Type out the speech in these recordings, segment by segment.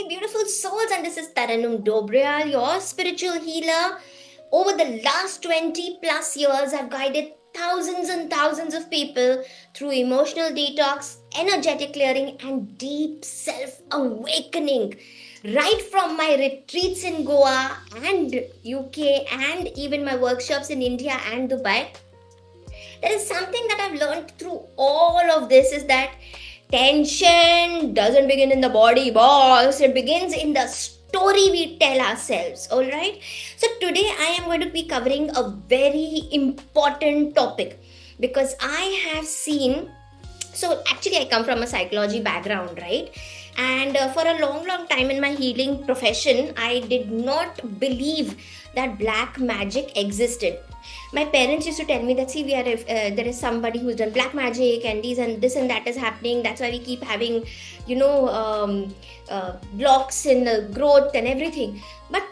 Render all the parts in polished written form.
beautiful souls, and this is Tarannum Dobriyal, your spiritual healer. Over the last 20 plus years, I've guided thousands and thousands of people through emotional detox, energetic clearing, and deep self awakening. Right from my retreats in Goa and UK, and even my workshops in India and Dubai, there is something that I've learned through all of this is that tension doesn't begin in the body, boss. It begins in the story we tell ourselves. All right. So today I am going to be covering a very important topic because I have seen. So actually, I come from a psychology background, right? And for a long time in my healing profession, I did not believe that black magic existed. My parents used to tell me that, see, we are there is somebody who's done black magic, and these and this and that is happening. That's why we keep having, blocks in the growth and everything. But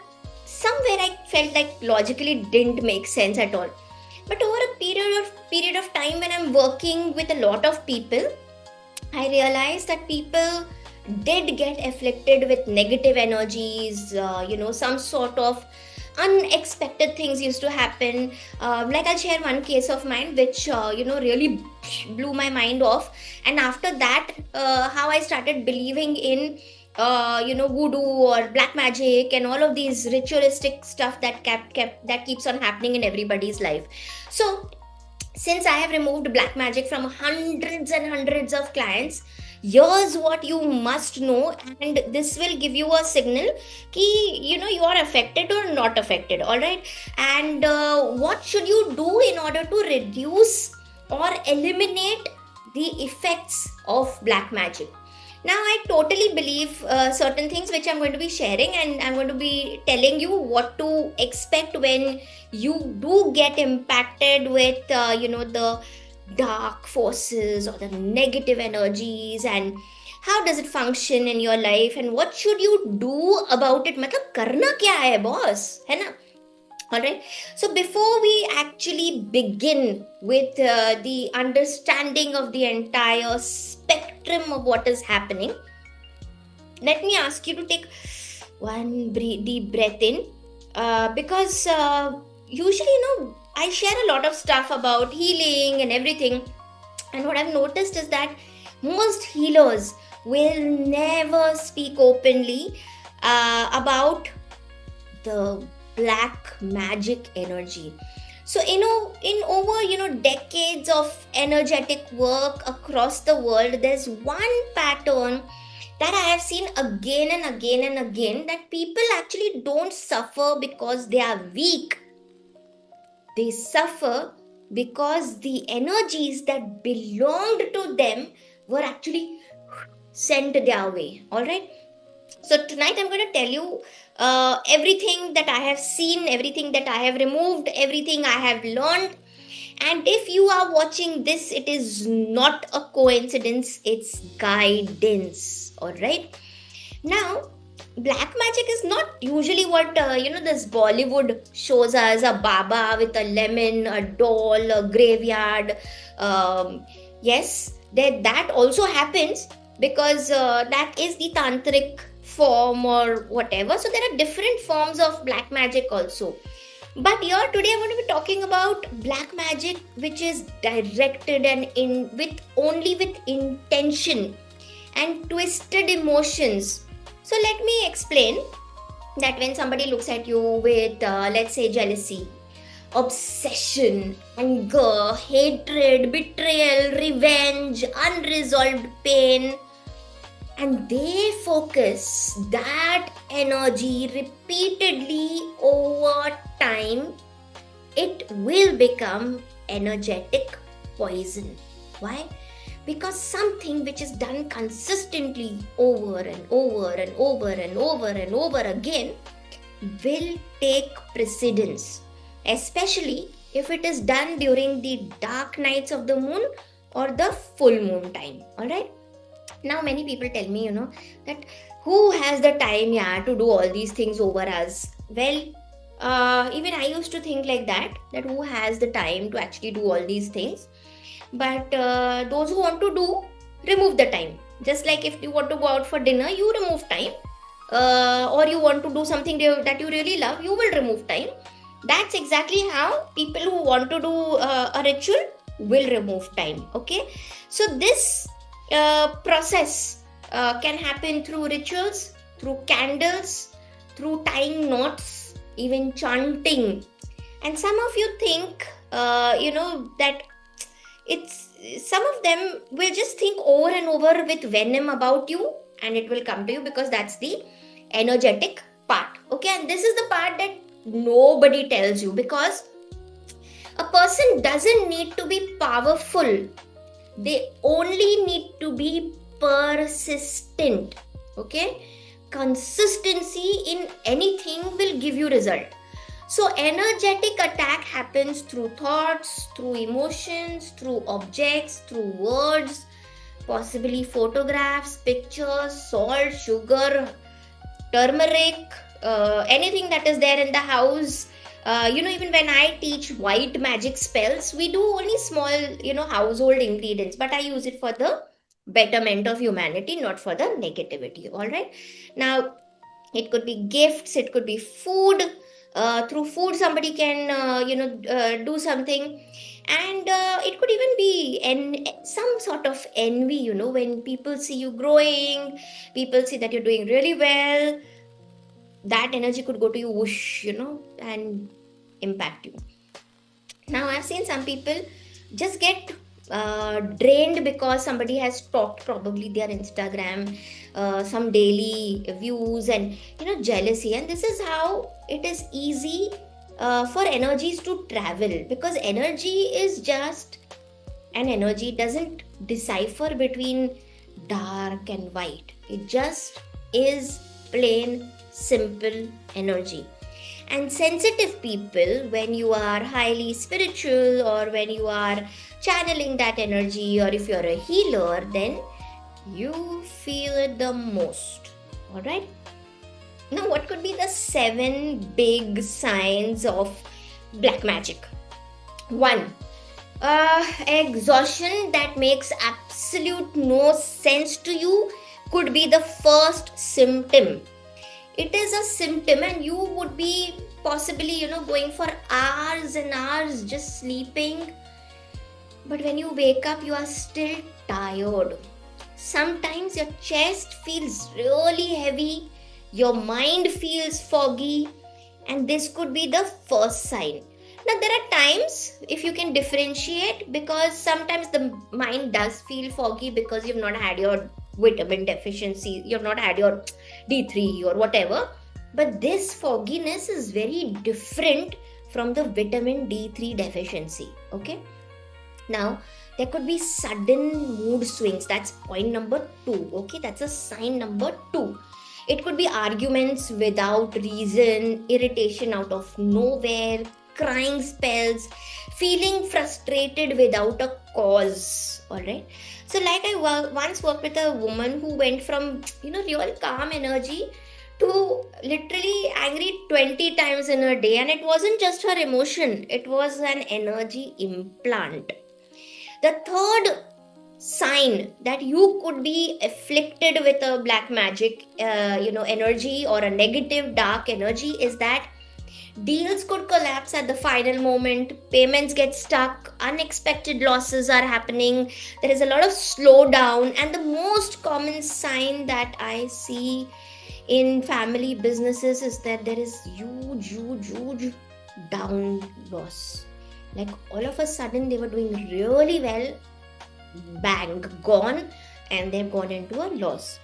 somewhere I felt like logically it didn't make sense at all. But over a period of time, when I'm working with a lot of people, I realized that people did get afflicted with negative energies. Some sort of unexpected things used to happen. Like, I'll share one case of mine, which really blew my mind off. And after that, how I started believing in voodoo or black magic and all of these ritualistic stuff that keeps on happening in everybody's life. So since I have removed black magic from hundreds and hundreds of clients, here's what you must know, and this will give you a signal ki you are affected or not affected. All right. And what should you do in order to reduce or eliminate the effects of black magic? Now, I totally believe certain things which I'm going to be sharing, and I'm going to be telling you what to expect when you do get impacted with, the dark forces or the negative energies, and how does it function in your life, and what should you do about it? मतलब करना क्या है boss, है ना? Alright, so before we actually begin with the understanding of the entire spectrum of what is happening, let me ask you to take one deep breath in, because usually, I share a lot of stuff about healing and everything, and what I've noticed is that most healers will never speak openly about the black magic energy. So in over decades of energetic work across the world, there's one pattern that I have seen again and again and again, that people actually don't suffer because they are weak. They suffer because the energies that belonged to them were actually sent their way. All right. So tonight I'm going to tell you everything that I have seen, everything that I have removed, everything I have learned. And if you are watching this, it is not a coincidence, it's guidance. All right. Now, black magic is not usually what this Bollywood shows us, a baba with a lemon, a doll, a graveyard. Yes, that also happens, because that is the tantric form or whatever. So there are different forms of black magic also. But here today I'm going to be talking about black magic which is directed and with intention and twisted emotions. So let me explain that when somebody looks at you with let's say jealousy, obsession, anger, hatred, betrayal, revenge, unresolved pain, and they focus that energy repeatedly over time, it will become energetic poison. Why? Because something which is done consistently over and over and over and over and over again will take precedence, especially if it is done during the dark nights of the moon or the full moon time. All right. Now many people tell me, that who has the time, to do all these things over us? Well, even I used to think like that who has the time to actually do all these things? But those who want to do, remove the time. Just like if you want to go out for dinner, you remove time. or you want to do something that you really love, you will remove time. That's exactly how people who want to do a ritual will remove time. Okay, so this process can happen through rituals, through candles, through tying knots, even chanting. And some of you think, that it's some of them will just think over and over with venom about you, and it will come to you because that's the energetic part. Okay, and this is the part that nobody tells you, because a person doesn't need to be powerful, they only need to be persistent. Okay, consistency in anything will give you result. So energetic attack happens through thoughts, through emotions, through objects, through words, possibly photographs, pictures, salt, sugar, turmeric, anything that is there in the house. Even when I teach white magic spells, we do only small, household ingredients, but I use it for the betterment of humanity, not for the negativity. All right. Now, it could be gifts, it could be food. Through food, somebody can, do something. And it could even be some sort of envy, when people see you growing, people see that you're doing really well, that energy could go to you, whoosh, and impact you. Now, I've seen some people just get drained because somebody has talked probably their Instagram, some daily views, and jealousy. And this is how it is easy for energies to travel, because energy is just an energy, doesn't decipher between dark and white. It just is plain simple energy. And sensitive people, when you are highly spiritual, or when you are channeling that energy, or if you're a healer, then you feel it the most. All right. Now, what could be the 7 big signs of black magic? 1. Exhaustion that makes absolute no sense to you could be the first symptom. It is a symptom, and you would be possibly, going for hours and hours just sleeping, but when you wake up, you are still tired. Sometimes your chest feels really heavy, your mind feels foggy, and this could be the first sign. Now, there are times if you can differentiate, because sometimes the mind does feel foggy because you've not had your vitamin deficiency, you've not had your D3 or whatever. But this fogginess is very different from the vitamin D3 deficiency. Okay. Now, there could be sudden mood swings. That's point number 2. Okay, that's a sign number 2. It could be arguments without reason, irritation out of nowhere, crying spells, feeling frustrated without a cause. All right. So, like I once worked with a woman who went from, real calm energy to literally angry 20 times in a day. And it wasn't just her emotion, it was an energy implant. The third sign that you could be afflicted with a black magic, energy, or a negative dark energy, is that deals could collapse at the final moment, payments get stuck, unexpected losses are happening, there is a lot of slowdown. And the most common sign that I see in family businesses is that there is huge down loss. Like all of a sudden they were doing really well, bang, gone, and they've gone into a loss.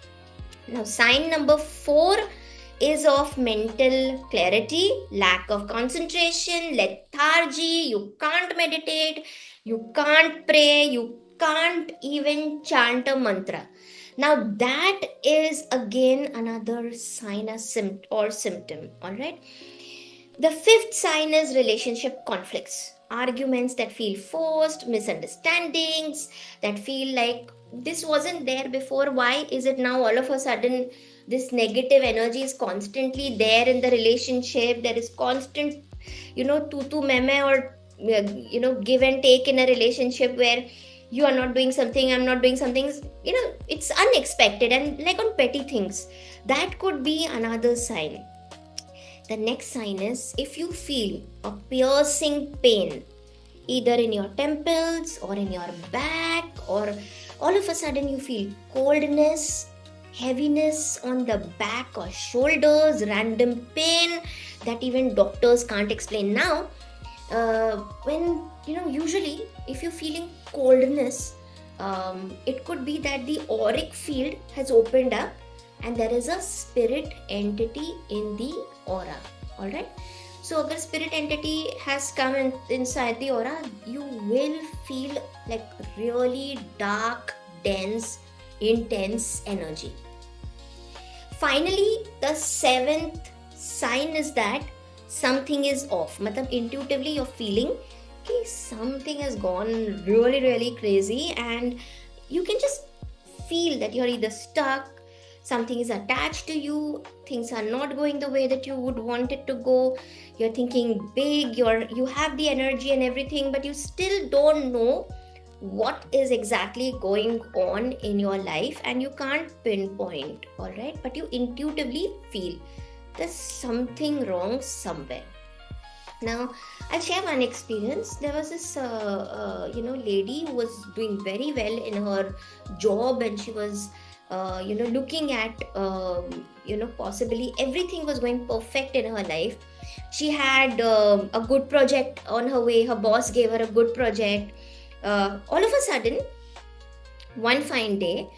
Now, sign number 4 is of mental clarity, lack of concentration, lethargy. You can't meditate, you can't pray, you can't even chant a mantra. Now, that is again another sign or symptom. All right. The 5th sign is relationship conflicts, arguments that feel forced, misunderstandings that feel like this wasn't there before. Why is it now all of a sudden? This negative energy is constantly there in the relationship. There is constant, tutu meme, or give and take in a relationship, where you are not doing something, I'm not doing something, it's unexpected, and like on petty things. That could be another sign. The next sign is if you feel a piercing pain either in your temples or in your back, or all of a sudden you feel coldness, heaviness on the back or shoulders, random pain that even doctors can't explain. Now, when usually if you're feeling coldness, it could be that the auric field has opened up and there is a spirit entity in the aura. All right. So, if spirit entity has come inside the aura, you will feel like really dark, dense, intense energy. Finally, the seventh sign is that something is off. Matlab, intuitively you're feeling okay, something has gone really, really crazy, and you can just feel that you're either stuck, something is attached to you, things are not going the way that you would want it to go, you're thinking big, you have the energy and everything, but you still don't know what is exactly going on in your life, and you can't pinpoint. All right, but you intuitively feel there's something wrong somewhere. Now, I'll share one experience. There was this, lady who was doing very well in her job, and she was, looking at, possibly everything was going perfect in her life. She had a good project on her way. Her boss gave her a good project. All of a sudden, one fine day,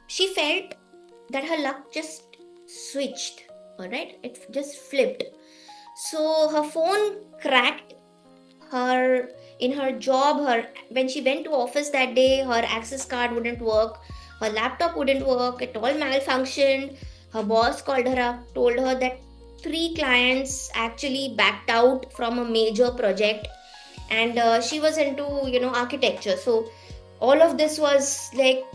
she felt that her luck just switched. All right, it just flipped. So her phone cracked. Her in her job, her when she went to office that day, her access card wouldn't work, her laptop wouldn't work, it all malfunctioned. Her boss called her up, told her that 3 clients actually backed out from a major project, and she was into architecture. So all of this was like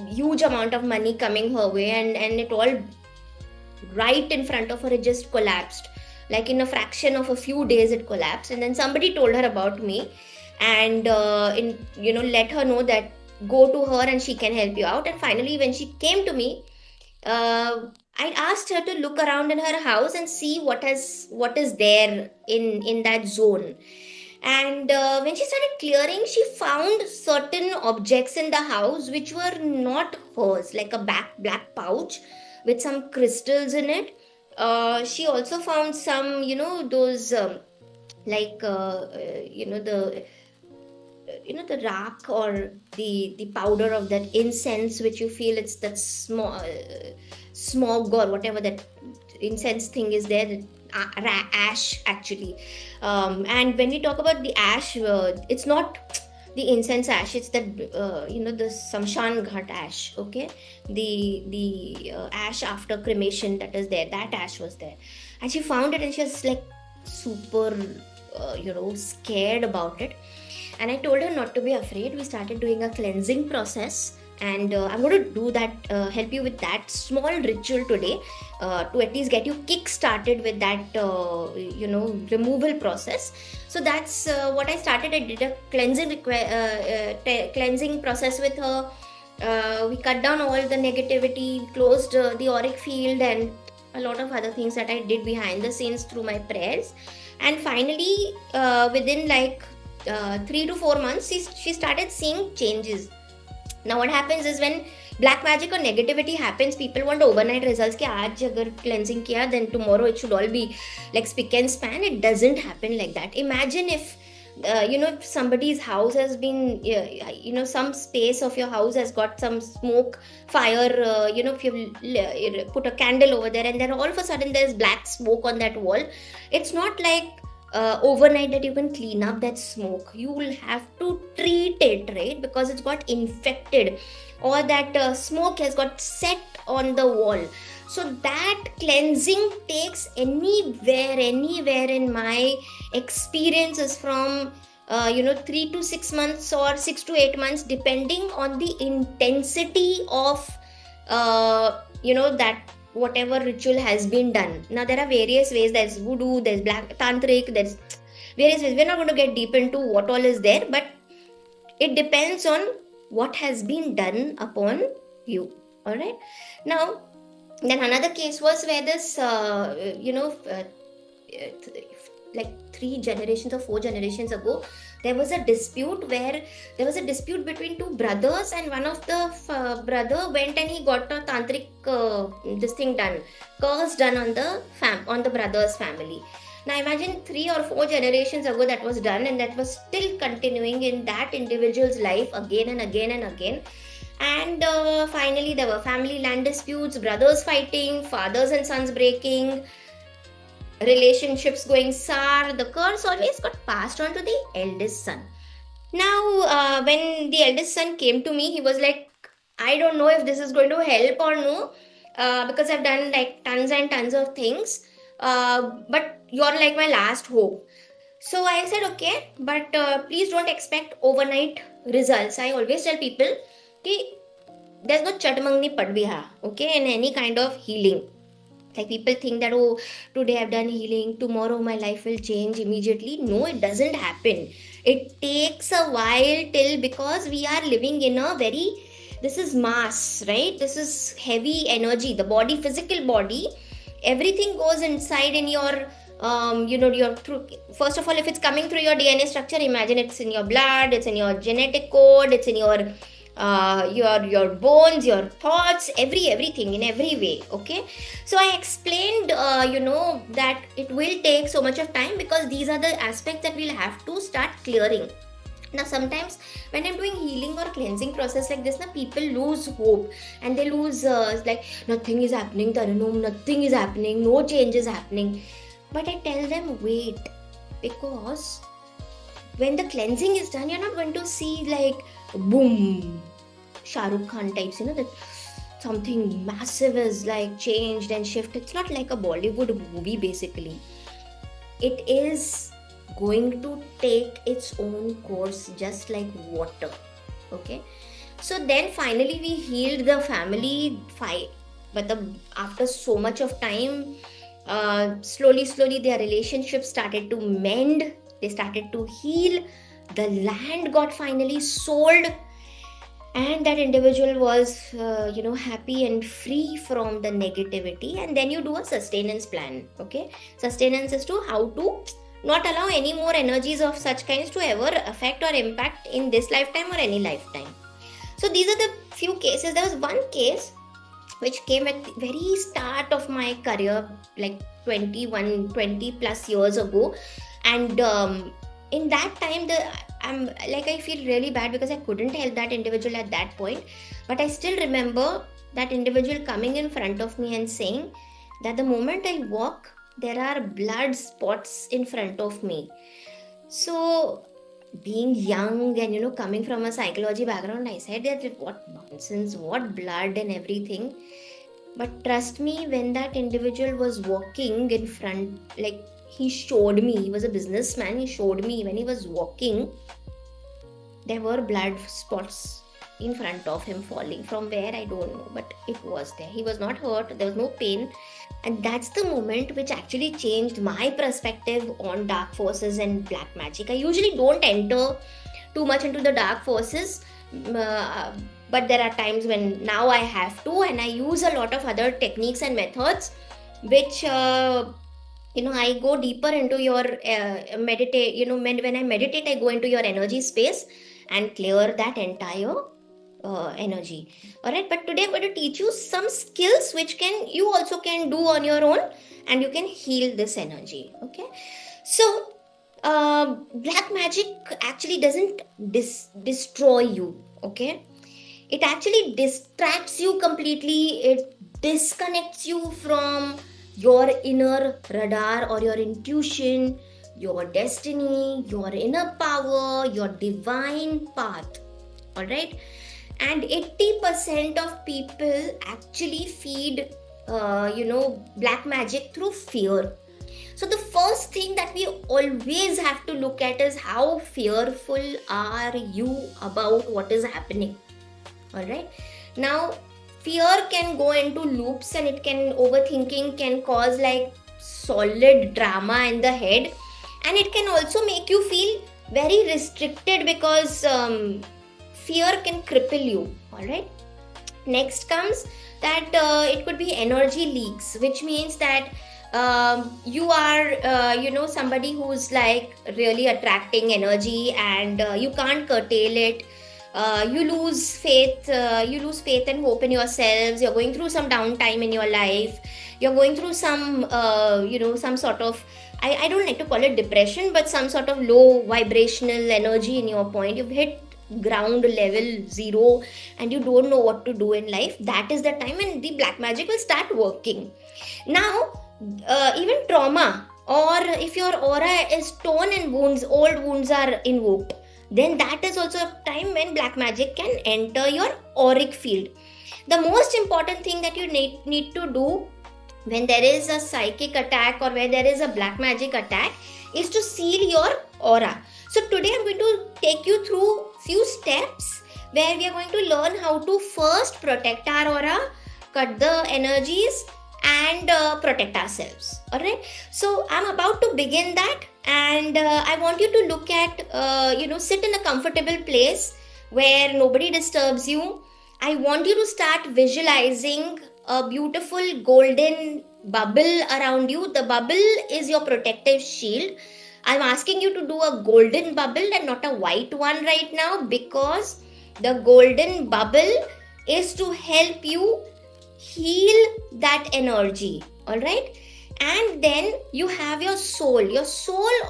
huge amount of money coming her way, and it all right in front of her, it just collapsed. Like in a fraction of a few days it collapsed, and then somebody told her about me, and let her know that go to her and she can help you out. And finally when she came to me, I asked her to look around in her house and see what is there in that zone. And when she started clearing, she found certain objects in the house which were not hers, like a black pouch with some crystals in it. She also found some, those like the rack, or the powder of that incense which you feel, it's that smog or whatever that incense thing is there, that ash actually. And when we talk about the ash, it's not the incense ash, it's that the samshan ghat ash. Okay, the ash after cremation that is there, that ash was there, and she found it, and she was like super scared about it. And I told her not to be afraid. We started doing a cleansing process, and I'm going to do that, help you with that small ritual today, to at least get you kick started with that removal process. So that's what I started. I did a cleansing process with her. We cut down all the negativity, closed the auric field, and a lot of other things that I did behind the scenes through my prayers. And finally, within like 3 to 4 months, she started seeing changes. Now what happens is, when black magic or negativity happens, people want overnight results. कि आज अगर cleansing किया, then tomorrow it should all be like spick and span. It doesn't happen like that. Imagine if if somebody's house has been some space of your house has got some smoke, fire, if you put a candle over there, and then all of a sudden there's black smoke on that wall. It's not like overnight that you can clean up that smoke. You will have to treat it, right? Because it's got infected, or that smoke has got set on the wall. So that cleansing takes anywhere in my experiences from 3 to 6 months or 6 to 8 months, depending on the intensity of that whatever ritual has been done. Now there are various ways. There's voodoo, there's black tantric, there's various ways. We're not going to get deep into what all is there, but It depends on what has been done upon you. All right. Now, then another case was where this, like 3 generations or 4 generations ago, there was a dispute where there was a dispute between two brothers, and one of the brother went and he got a tantric this thing done, curse done on the on the brother's family. Now imagine 3 or 4 generations ago that was done, and that was still continuing in that individual's life again and again and again. And finally, there were family land disputes, brothers fighting, fathers and sons breaking, relationships going sour. The curse always got passed on to the eldest son. Now, when the eldest son came to me, he was like, I don't know if this is going to help or no, because I've done like tons and tons of things, but you're like my last hope. So I said, okay, but please don't expect overnight results. I always tell people, ki, there's no chatmangni padviha, okay, in any kind of healing. Like people think that, oh, today I've done healing, tomorrow my life will change immediately. No, it doesn't happen. It takes a while till, because we are living in a very, this is mass, right? This is heavy energy, the body, physical body, everything goes inside in your your through. First of all, if it's coming through your DNA structure, imagine it's in your blood, it's in your genetic code, it's in your bones, your thoughts, everything in every way. Okay, so I explained that it will take so much of time, because these are the aspects that we'll have to start clearing. Now sometimes when I'm doing healing or cleansing process like this, people lose hope, and they lose like, nothing is happening, Tarannum, nothing is happening, no change is happening. But I tell them, wait, because when the cleansing is done, you're not going to see like boom, Shah Rukh Khan types, that something massive is like changed and shifted. It's not like a Bollywood movie basically. It is going to take its own course, just like water. Okay, so then finally we healed the family fight, but after so much of time, slowly their relationship started to mend, they started to heal, the land got finally sold, and that individual was happy and free from the negativity. And then you do a sustenance plan. Okay, sustenance is to how to not allow any more energies of such kinds to ever affect or impact in this lifetime or any lifetime. So these are the few cases. There was one case which came at the very start of my career, like 20 plus years ago. And in that time, I feel really bad because I couldn't help that individual at that point. But I still remember that individual coming in front of me and saying that the moment I walk, there are blood spots in front of me. So being young and coming from a psychology background, I said that what nonsense, what blood and everything. But trust me, when that individual was walking in front, like he showed me, he was a businessman, he showed me when he was walking, there were blood spots in front of him falling from where I don't know, but it was there. He was not hurt, there was no pain. And that's the moment which actually changed my perspective on dark forces and black magic. I usually don't enter too much into the dark forces, but there are times when now I have to, and I use a lot of other techniques and methods which I go deeper into your meditate. When I meditate, I go into your energy space and clear that entire energy. All right, but today I'm going to teach you some skills which you also can do on your own, and you can heal this energy. Okay, so black magic actually doesn't destroy you. Okay, it actually distracts you completely. It disconnects you from your inner radar or your intuition, your destiny, your inner power, your divine path. All right, and 80% of people actually feed black magic through fear. So the first thing that we always have to look at is how fearful are you about what is happening. All right, now fear can go into loops, and overthinking can cause like solid drama in the head, and it can also make you feel very restricted because fear can cripple you. All right. Next comes that it could be energy leaks, which means that you are somebody who's like really attracting energy, and you can't curtail it. You lose faith and hope in yourselves. You're going through some downtime in your life. You're going through some some sort of, I don't like to call it depression, but some sort of low vibrational energy in your point. You've hit ground level zero and you don't know what to do in life. That is the time when the black magic will start working. Now, even trauma, or if your aura is torn and wounds, old wounds are invoked, then that is also a time when black magic can enter your auric field. The most important thing that you need to do when there is a psychic attack or where there is a black magic attack is to seal your aura. So today I'm going to take you through few steps where we are going to learn how to first protect our aura, cut the energies, and protect ourselves. All right. So I'm about to begin that, and I want you to look at sit in a comfortable place where nobody disturbs you. I want you to start visualizing a beautiful golden bubble around you. The bubble is your protective shield. I'm asking you to do a golden bubble and not a white one right now, because the golden bubble is to help you heal that energy. All right. And then you have your soul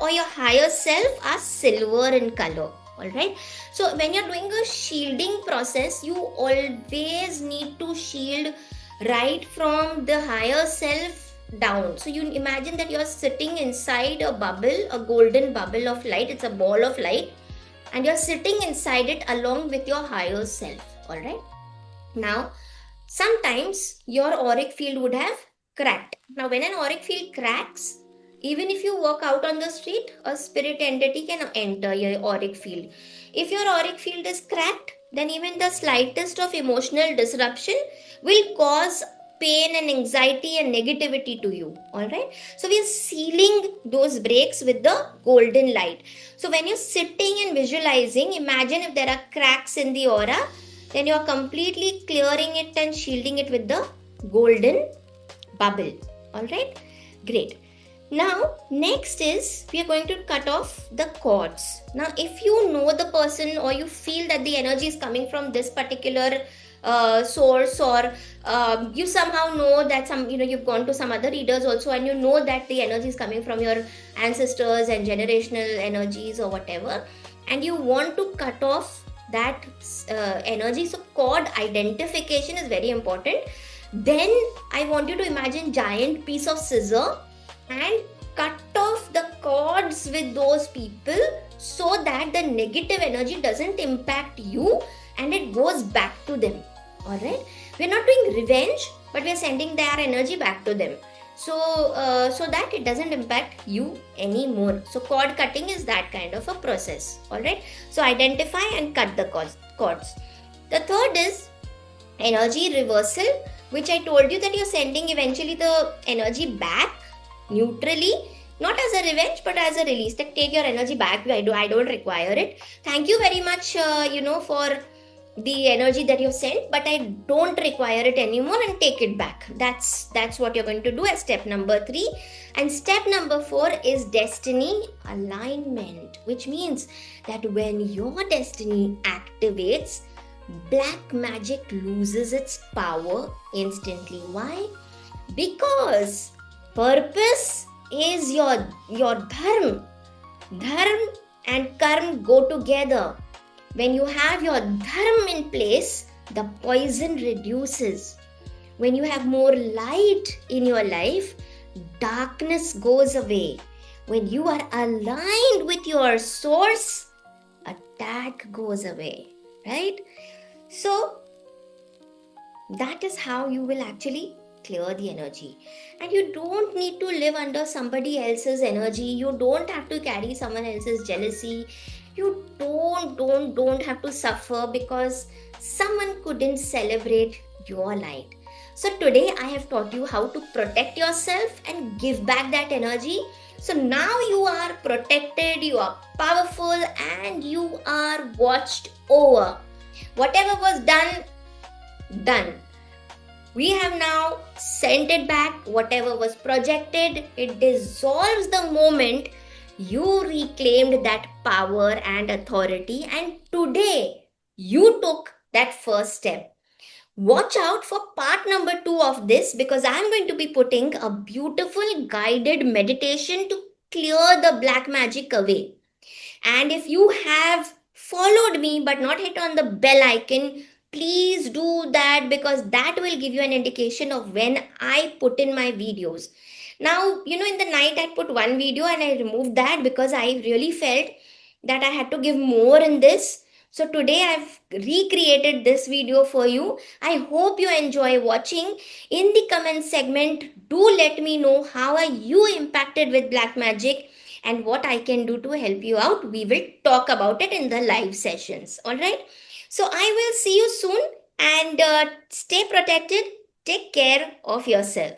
or your higher self are silver in color. All right. So when you're doing a shielding process, you always need to shield right from the higher self down. So you imagine that you're sitting inside a bubble, a golden bubble of light. It's a ball of light, and you're sitting inside it along with your higher self. All right. Now, sometimes your auric field would have cracked. Now, when an auric field cracks, even if you walk out on the street, a spirit entity can enter your auric field. If your auric field is cracked, then even the slightest of emotional disruption will cause pain and anxiety and negativity to you. All right. So we are sealing those breaks with the golden light. So when you're sitting and visualizing, imagine if there are cracks in the aura, then you're completely clearing it and shielding it with the golden bubble. All right. Great. Now, next is we are going to cut off the cords. Now, if you know the person or you feel that the energy is coming from this particular source, or you somehow know that you've gone to some other readers also, and you know that the energy is coming from your ancestors and generational energies or whatever, and you want to cut off that energy. So cord identification is very important. Then I want you to imagine giant piece of scissor and cut off the cords with those people so that the negative energy doesn't impact you and it goes back to them. All right. We're not doing revenge, but we're sending their energy back to them. So that it doesn't impact you anymore. So cord cutting is that kind of a process. All right. So identify and cut the cords. The third is energy reversal, which I told you that you're sending eventually the energy back neutrally, not as a revenge, but as a release. That take your energy back. I don't require it. Thank you very much, for the energy that you've sent, but I don't require it anymore, and take it back. That's what you're going to do as step number 3. And step number 4 is destiny alignment, which means that when your destiny activates, black magic loses its power instantly. Why? Because purpose is your dharma. Dharma and karma go together. When you have your dharma in place, the poison reduces. When you have more light in your life, darkness goes away. When you are aligned with your source, attack goes away. Right? So, that is how you will actually clear the energy. And you don't need to live under somebody else's energy. You don't have to carry someone else's jealousy. You don't have to suffer because someone couldn't celebrate your light. So today I have taught you how to protect yourself and give back that energy. So now you are protected, you are powerful, and you are watched over. Whatever was done, done. We have now sent it back. Whatever was projected, it dissolves the moment you reclaimed that power and authority. And today, you took that first step. Watch out for part number two of this, because I'm going to be putting a beautiful guided meditation to clear the black magic away. And if you have followed me but not hit on the bell icon, please do that, because that will give you an indication of when I put in my videos. Now, in the night I put one video and I removed that because I really felt that I had to give more in this. So today I've recreated this video for you. I hope you enjoy watching. In the comment segment, do let me know how are you impacted with black magic and what I can do to help you out. We will talk about it in the live sessions. All right. So I will see you soon, and stay protected. Take care of yourself.